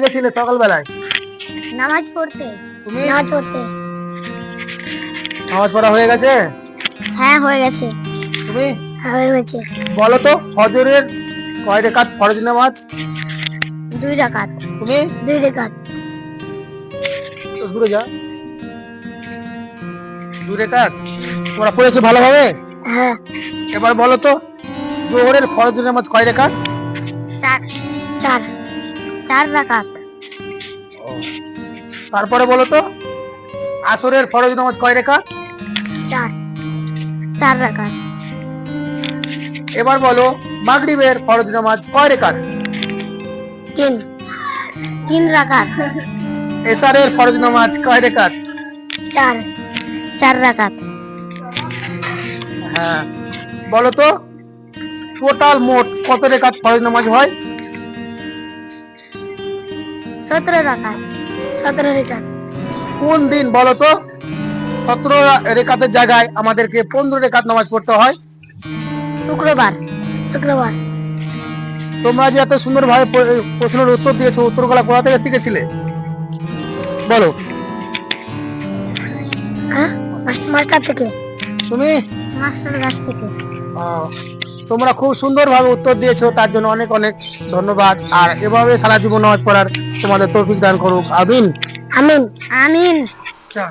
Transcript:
গেছিলে সকালবেলায়? নামাজ পড়তে। তুমি নামাজ পড়তে। নামাজ পড়া হয়ে গেছে? হ্যাঁ হয়ে গেছে। তুমি হ্যাঁ হয়ে গেছে। বলো তো ফজরের কয় রাকাত ফরজ নামাজ? 2 রাকাত। তুমি 2 রাকাত। একটু দূরে যা। 2 রাকাত তোমরা পড়েছো ভালোভাবে? হ্যাঁ। এবার বলো তো জোহরের ফরজ নামাজ কয় রাকাত? 4 4 4 রাকাত। তারপরে বলো তো আসরের ফরজ নামাজ কয় রাকাত? 4 4 রাকাত। এবার বলো মাগরিবের ফরজ নামাজ কয় রাকাত? 3 3 রাকাত। এশারের ফরজ নামাজ কয় রাকাত? 4 4 রাকাত। হ্যাঁ বলো তো টোটাল মোট কত রাকাত ফরজ নামাজ হয়? 17 রাকাত। 17 রাকাত। কোন দিন বলো তো 17 রেখাতের জায়গায় আমাদেরকে 15 রেখাত নামাজ পড়তে হয়? শুক্রবার। শুক্রবার। তোমরা যে এত সুন্দরভাবে প্রশ্নের উত্তর দিয়েছো উত্তরগুলো কোথা থেকে শিখেছিলে বলো? হ্যাঁ মাস্টার থেকে। তুমি মাস্টারের কাছ থেকে। তোমরা খুব সুন্দরভাবে উত্তর দিয়েছো তার জন্য অনেক অনেক ধন্যবাদ। আর এভাবে সারা জীবন নামাজ পড়ার তোমাদের তৌফিক দান করুক, আমিন। আমিন আমিন। আচ্ছা।